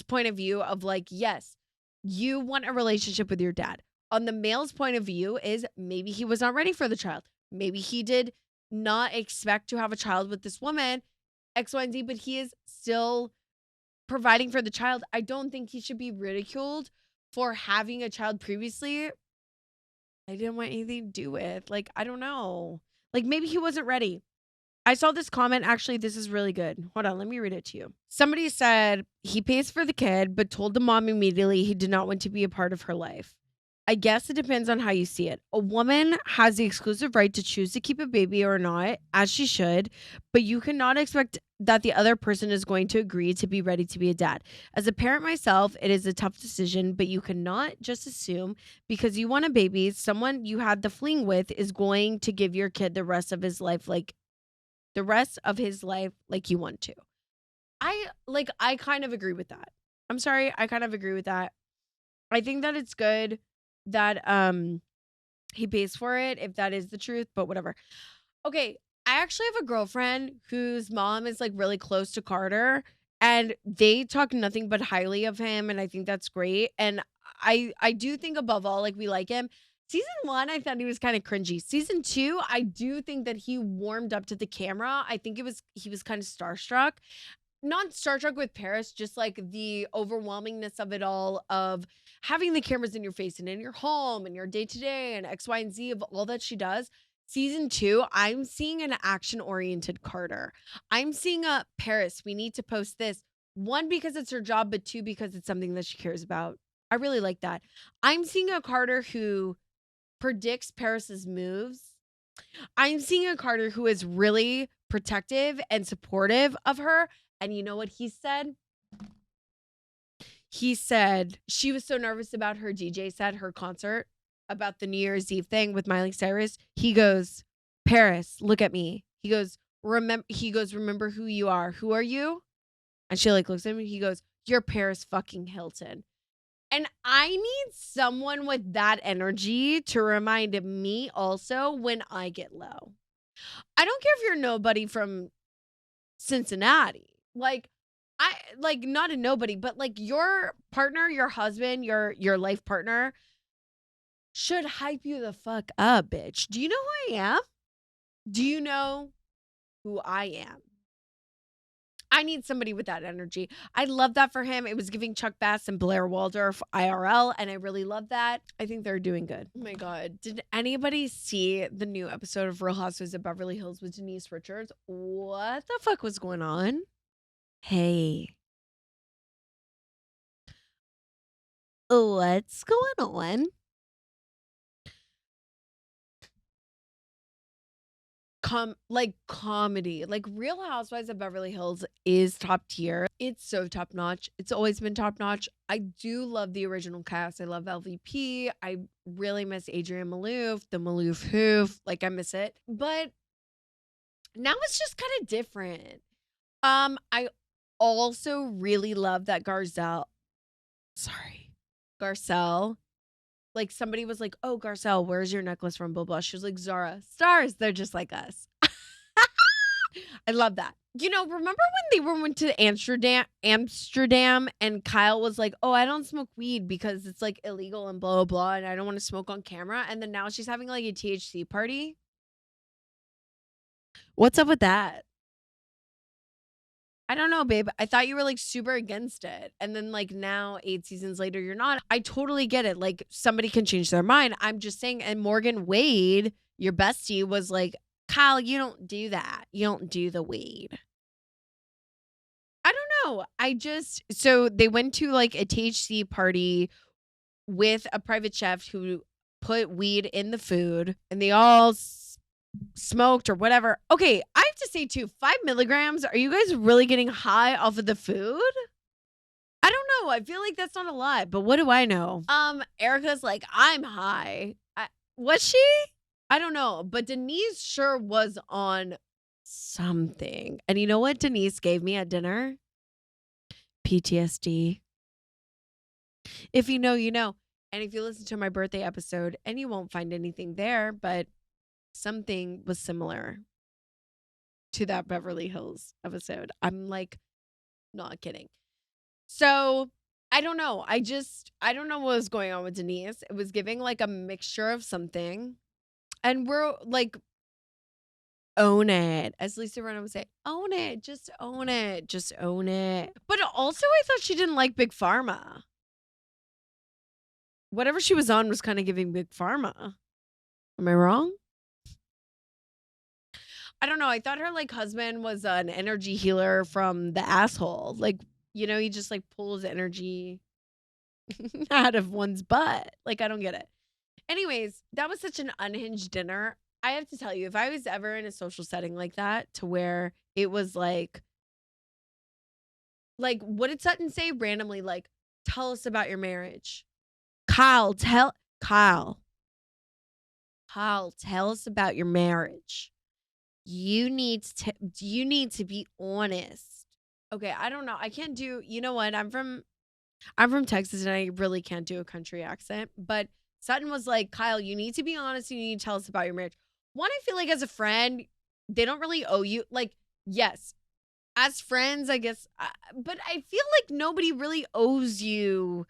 point of view of like, yes, you want a relationship with your dad. On the male's point of view is maybe he was not ready for the child. Maybe he did not expect to have a child with this woman, X, Y, and Z, but he is still providing for the child. I don't think he should be ridiculed for having a child previously I didn't want anything to do with. Like, I don't know. Like, maybe he wasn't ready. I saw this comment. Actually, this is really good. Hold on. Let me read it to you. Somebody said he pays for the kid, but told the mom immediately he did not want to be a part of her life. I guess it depends on how you see it. A woman has the exclusive right to choose to keep a baby or not, as she should, but you cannot expect that the other person is going to agree to be ready to be a dad. As a parent myself, it is a tough decision, but you cannot just assume because you want a baby, someone you had the fling with is going to give your kid the rest of his life like you want to. I kind of agree with that. I'm sorry, I kind of agree with that. I think that it's good that he pays for it if that is the truth, but whatever. Okay, I actually have a girlfriend whose mom is like really close to Carter and they talk nothing but highly of him and I think that's great. And I do think above all like we like him. Season 1 I thought he was kind of cringy. Season 2 I do think that he warmed up to the camera. I think he was kind of starstruck. Not starstruck with Paris, just like the overwhelmingness of it all, of having the cameras in your face and in your home and your day to day and X, Y, and Z of all that she does. Season 2, I'm seeing an action oriented Carter. I'm seeing a Paris. We need to post this. One, because it's her job, but two, because it's something that she cares about. I really like that. I'm seeing a Carter who predicts Paris's moves. I'm seeing a Carter who is really protective and supportive of her. And you know what he said? He said she was so nervous about her DJ set, her concert, about the New Year's Eve thing with Miley Cyrus. He goes, Paris, look at me. He goes, remember who you are. Who are you? And she like looks at him and he goes, you're Paris fucking Hilton. And I need someone with that energy to remind me also when I get low. I don't care if you're nobody from Cincinnati. Like, I like not a nobody, but like your partner, your husband, your life partner should hype you the fuck up, bitch. Do you know who I am? Do you know who I am? I need somebody with that energy. I love that for him. It was giving Chuck Bass and Blair Waldorf IRL, and I really love that. I think they're doing good. Oh my God. Did anybody see the new episode of Real Housewives of Beverly Hills with Denise Richards? What the fuck was going on? Hey. What's going on? Comedy. Like Real Housewives of Beverly Hills is top tier. It's so top notch. It's always been top notch. I do love the original cast. I love LVP. I really miss Adrienne Maloof, the Maloof hoof. Like I miss it. But now it's just kind of different. I also really love that Garcelle. Like somebody was like, "Oh, Garcelle, where's your necklace from?" Blah blah. She was like, "Zara, stars, they're just like us." I love that. You know, remember when they went to Amsterdam, and Kyle was like, "Oh, I don't smoke weed because it's like illegal and blah blah blah, and I don't want to smoke on camera." And then now she's having like a THC party. What's up with that? I don't know, babe. I thought you were like super against it. And then like now 8 seasons later, you're not. I totally get it. Like somebody can change their mind. I'm just saying, and Morgan Wade, your bestie, was like, Kyle, you don't do that. You don't do the weed. I don't know. So they went to like a THC party with a private chef who put weed in the food and they all smoked or whatever. Okay, I have to say too, 5 milligrams. Are you guys really getting high off of the food? I don't know. I feel like that's not a lot, but what do I know? Erica's like, I'm high. Was she? I don't know, but Denise sure was on something. And you know what Denise gave me at dinner? PTSD. If you know, you know. And if you listen to my birthday episode, and you won't find anything there, but something was similar to that Beverly Hills episode. I'm like, not kidding. So I don't know. I don't know what was going on with Denise. It was giving like a mixture of something. And we're like, own it. As Lisa Rinna would say, own it. Just own it. Just own it. But also, I thought she didn't like Big Pharma. Whatever she was on was kind of giving Big Pharma. Am I wrong? I don't know. I thought her like husband was an energy healer from the asshole. Like, you know, he just like pulls energy out of one's butt. Like, I don't get it. Anyways, that was such an unhinged dinner. I have to tell you, if I was ever in a social setting like that, to where it was like, what did Sutton say randomly? Like, tell us about your marriage. Kyle, tell us about your marriage. You need to be honest. Okay, I don't know. I can't do, you know what? I'm from Texas and I really can't do a country accent, but Sutton was like, Kyle, you need to be honest and you need to tell us about your marriage. One, I feel like as a friend, they don't really owe you. Like, yes, as friends, I guess, but I feel like nobody really owes you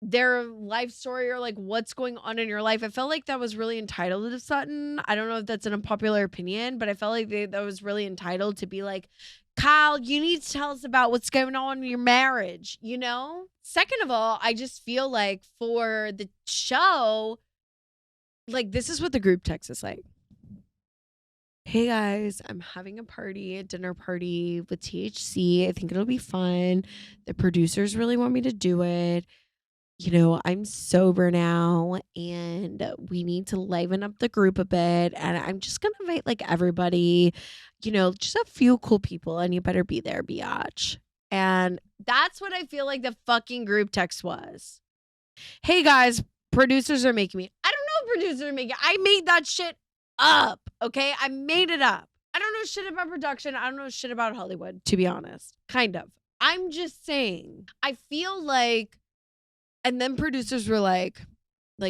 their life story or like what's going on in your life. I felt like that was really entitled to Sutton. I don't know if that's an unpopular opinion, but I felt like that was really entitled to be like, Kyle, you need to tell us about what's going on in your marriage, you know? Second of all, I just feel like for the show, like this is what the group text is like. Hey guys, I'm having a dinner party with THC. I think it'll be fun. The producers really want me to do it. You know, I'm sober now and we need to liven up the group a bit. And I'm just going to invite like everybody, you know, just a few cool people and you better be there, biatch. And that's what I feel like the fucking group text was. Hey guys, producers are making me. I don't know if producers are making. I made that shit up. Okay. I made it up. I don't know shit about production. I don't know shit about Hollywood, to be honest. Kind of. I'm just saying, I feel like. And then producers were like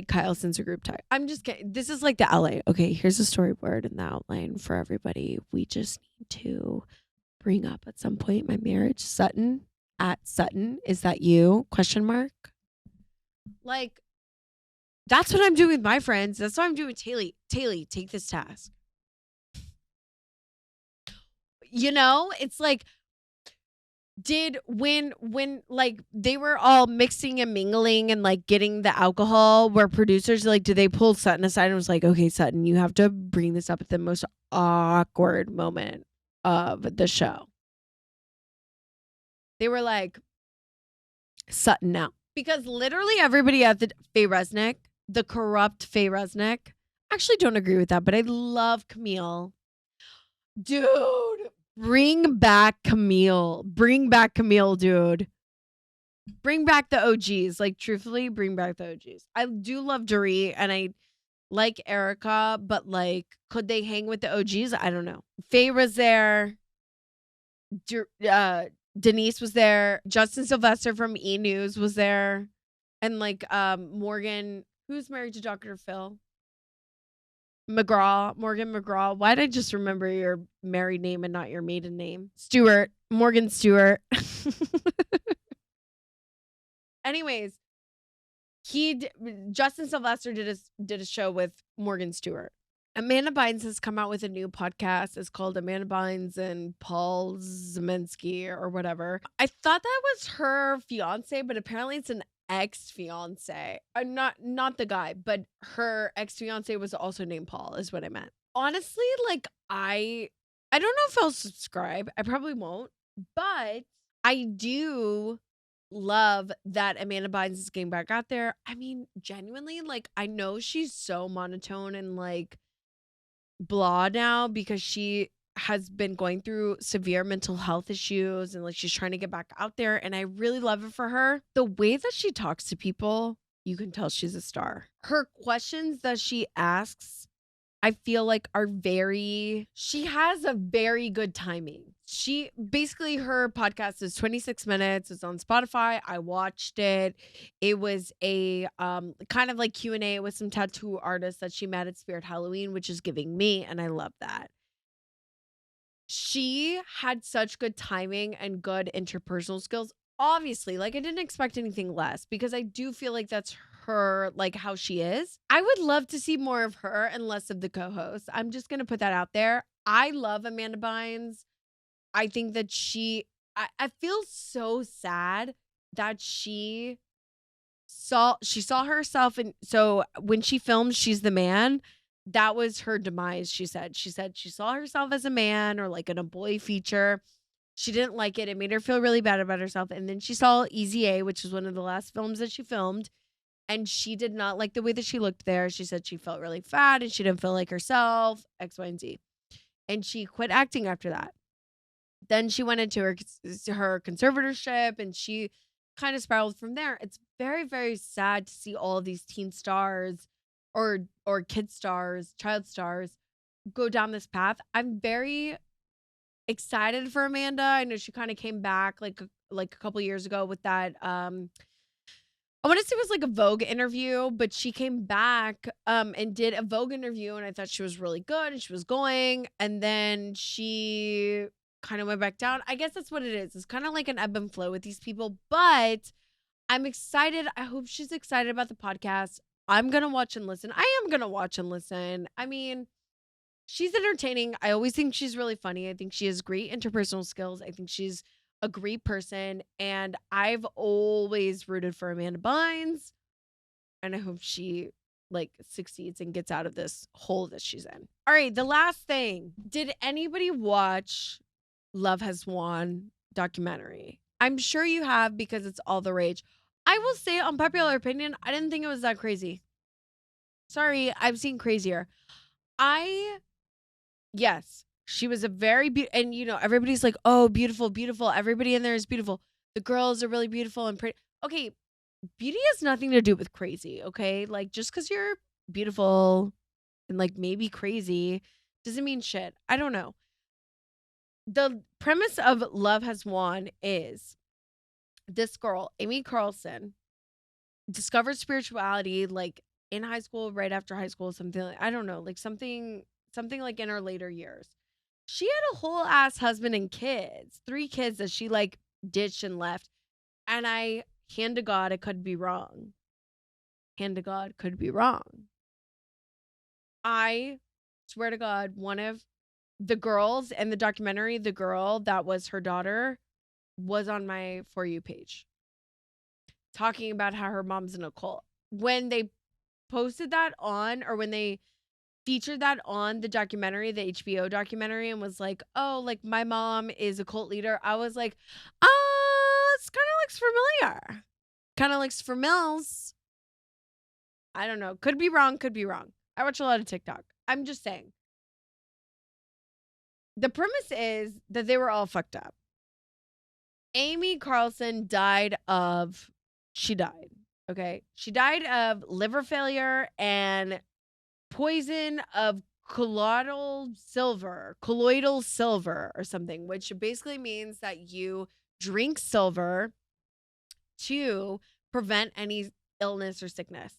Kyle sends a group text. I'm just kidding. This is like the LA. Okay, here's a storyboard and the outline for everybody. We just need to bring up at some point my marriage. Sutton, is that you? Question mark. Like, that's what I'm doing with my friends. That's what I'm doing with Taylea. Taylea, take this task. You know, it's like, when like they were all mixing and mingling and like getting the alcohol, where producers like, did they pull Sutton aside and was like, okay, Sutton, you have to bring this up at the most awkward moment of the show? They were like, Sutton now. Because literally everybody at the Faye Resnick, the corrupt Faye Resnick, actually don't agree with that, but I love Camille. Dude. Bring back Camille. Bring back Camille, dude. Bring back the OGs. Like, truthfully, bring back the OGs. I do love Dorit and I like Erica, but like, could they hang with the OGs? I don't know. Faye was there. Denise was there. Justin Sylvester from E! News was there. And like Morgan, who's married to Dr. Phil? Morgan McGraw. Why did I just remember your married name and not your maiden name? Morgan Stewart. Anyways, Justin Sylvester did a show with Morgan Stewart. Amanda Bynes has come out with a new podcast. It's called Amanda Bynes and Paul Zeminski or whatever. I thought that was her fiance, but apparently it's an ex-fiance. Not the guy, but her ex-fiance was also named Paul, is what I meant. Honestly, like I don't know if I'll subscribe. I probably won't, but I do love that Amanda Bynes is getting back out there. I mean, genuinely, like I know she's so monotone and like blah now because she has been going through severe mental health issues and like she's trying to get back out there, and I really love it for her. The way that she talks to people, you can tell she's a star. Her questions that she asks, I feel like she has a very good timing. She basically, her podcast is 26 minutes. It's on Spotify. I watched it. It was a kind of like Q&A with some tattoo artists that she met at Spirit Halloween, which is giving me, and I love that. She had such good timing and good interpersonal skills. Obviously, like I didn't expect anything less because I do feel like that's her, like how she is. I would love to see more of her and less of the co-host. I'm just going to put that out there. I love Amanda Bynes. I think that I feel so sad that she saw herself, and so when she filmed She's the Man, that was her demise. She said she saw herself as a man or like in a boy feature. She didn't like it. It made her feel really bad about herself. And then she saw Easy A, which was one of the last films that she filmed, and she did not like the way that she looked there. She said she felt really fat and she didn't feel like herself, X, Y, and Z. And she quit acting after that. Then she went into her conservatorship and she kind of spiraled from there. It's very, very sad to see all of these teen stars or kid stars, child stars go down this path. I'm very excited for Amanda. I know she kind of came back like a couple years ago with that I want to say it was like a Vogue interview, but she came back and did a Vogue interview, and I thought she was really good and she was going, and then she kind of went back down. I guess that's what it is. It's kind of like an ebb and flow with these people, but I'm excited. I hope she's excited about the podcast. I'm going to watch and listen. I am going to watch and listen. I mean, she's entertaining. I always think she's really funny. I think she has great interpersonal skills. I think she's a great person, and I've always rooted for Amanda Bynes, and I hope she like succeeds and gets out of this hole that she's in. All right, the last thing. Did anybody watch Love Has Won documentary? I'm sure you have because it's all the rage. I will say, unpopular opinion, I didn't think it was that crazy. Sorry, I've seen crazier. Yes, she was a very beautiful, and you know, everybody's like, oh, beautiful, beautiful. Everybody in there is beautiful. The girls are really beautiful and pretty. Okay, beauty has nothing to do with crazy, okay? Like, just because you're beautiful and like maybe crazy doesn't mean shit. I don't know. The premise of Love Has Won is this girl, Amy Carlson, discovered spirituality like in high school, right after high school, something like, I don't know, like something like in her later years. She had a whole ass husband and kids, 3 kids that she like ditched and left. And hand to God, I could be wrong. Hand to God, could be wrong. I swear to God, one of the girls in the documentary, the girl that was her daughter, was on my For You page talking about how her mom's in a cult. When they posted that on, or when they featured that on the documentary, the HBO documentary, and was like, oh, like my mom is a cult leader, I was like, this kind of looks familiar. Kind of looks familiars. I don't know. Could be wrong. I watch a lot of TikTok. I'm just saying. The premise is that they were all fucked up. Amy Carlson died. Okay. She died of liver failure and poison of colloidal silver or something, which basically means that you drink silver to prevent any illness or sickness.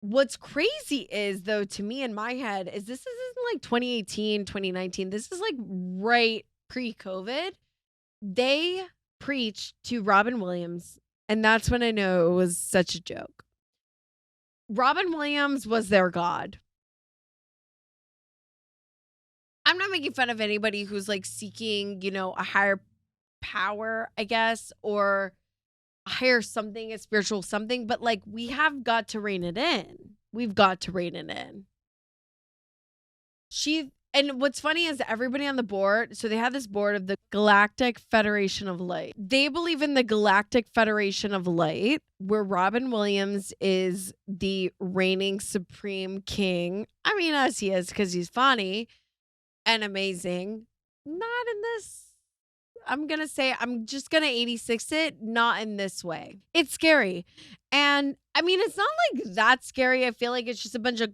What's crazy is, though, to me in my head, is this isn't like 2018, 2019. This is like right pre-COVID. They preached to Robin Williams, and that's when I know it was such a joke. Robin Williams was their god. I'm not making fun of anybody who's like seeking, a higher power, I guess, or a higher something, a spiritual something, but like we have got to rein it in. We've got to rein it in. And what's funny is everybody on the board, so they have this board of the Galactic Federation of Light. They believe in the Galactic Federation of Light, where Robin Williams is the reigning supreme king. I mean, as he is, because he's funny and amazing. Not in this. I'm just going to 86 it, not in this way. It's scary. And I mean, it's not like that scary. I feel like it's just a bunch of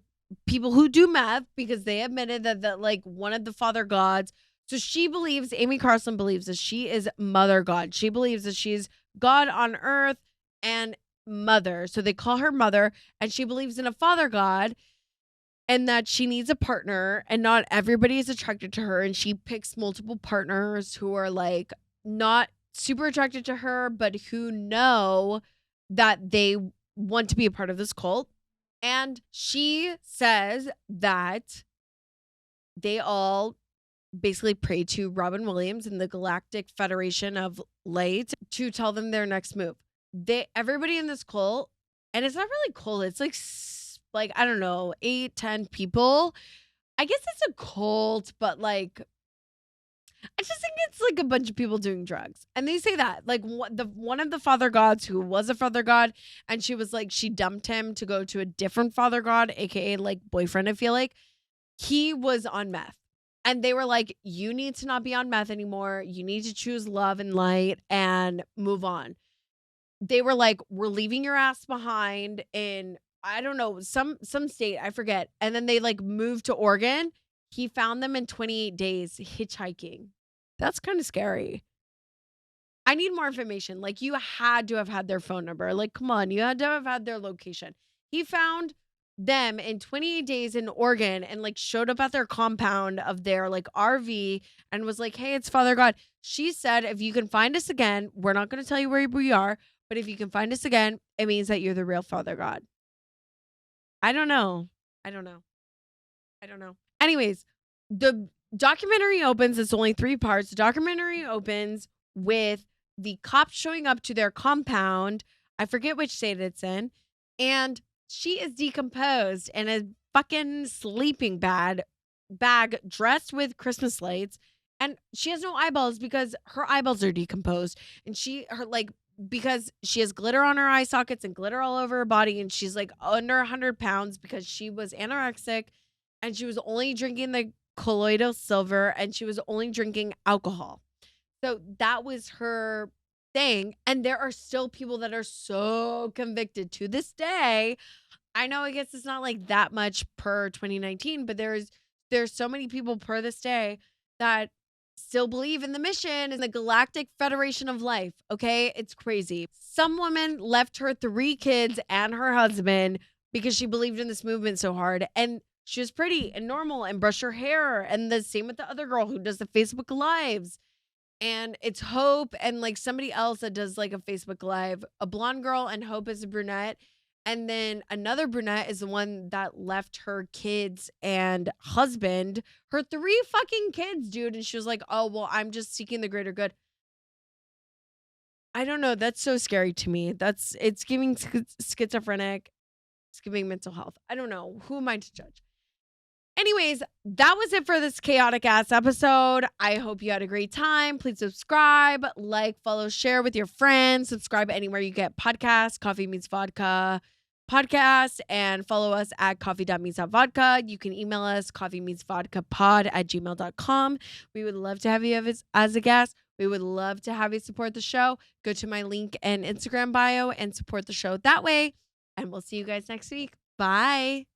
people who do meth because they admitted that like one of the father gods. So Amy Carson believes that she is Mother God. She believes that she's God on earth and mother. So they call her Mother, and she believes in a father God and that she needs a partner, and not everybody is attracted to her. And she picks multiple partners who are like not super attracted to her, but who know that they want to be a part of this cult. And she says that they all basically pray to Robin Williams and the Galactic Federation of Light to tell them their next move. Everybody in this cult, and it's not really cult, it's like I don't know, 8, 10 people. I guess it's a cult, but like I just think it's like a bunch of people doing drugs. And they say that like one of the father gods who was a father god, and she was like, she dumped him to go to a different father god, aka like boyfriend, I feel like. He was on meth. And they were like, you need to not be on meth anymore. You need to choose love and light and move on. They were like, we're leaving your ass behind in, I don't know, some state, I forget. And then they like moved to Oregon. He found them in 28 days hitchhiking. That's kind of scary. I need more information. Like, you had to have had their phone number. Like, come on, you had to have had their location. He found them in 28 days in Oregon and like showed up at their compound of their like RV and was like, hey, it's Father God. She said, if you can find us again, we're not going to tell you where we are, but if you can find us again, it means that you're the real Father God. I don't know. Anyways, the documentary opens. It's only 3 parts. The documentary opens with the cops showing up to their compound. I forget which state it's in. And she is decomposed in a fucking sleeping bag dressed with Christmas lights. And she has no eyeballs because her eyeballs are decomposed. And because she has glitter on her eye sockets and glitter all over her body. And she's like under 100 pounds because she was anorexic. And she was only drinking the colloidal silver, and she was only drinking alcohol. So that was her thing. And there are still people that are so convicted to this day. I know, I guess it's not like that much per 2019, but there's so many people per this day that still believe in the mission and the Galactic Federation of Life. Okay. It's crazy. Some woman left her 3 kids and her husband because she believed in this movement so hard. And she was pretty and normal and brushed her hair. And the same with the other girl who does the Facebook Lives. And it's Hope and like somebody else that does like a Facebook Live. A blonde girl, and Hope is a brunette. And then another brunette is the one that left her kids and husband, her 3 fucking kids, dude. And she was like, oh, well, I'm just seeking the greater good. I don't know. That's so scary to me. It's giving schizophrenic. It's giving mental health. I don't know. Who am I to judge? Anyways, that was it for this chaotic ass episode. I hope you had a great time. Please subscribe, like, follow, share with your friends. Subscribe anywhere you get podcasts, Coffee Meets Vodka podcast, and follow us at coffee.meets.vodka. You can email us coffeemeetsvodkapod@gmail.com. We would love to have you as a guest. We would love to have you support the show. Go to my link and Instagram bio and support the show that way. And we'll see you guys next week. Bye.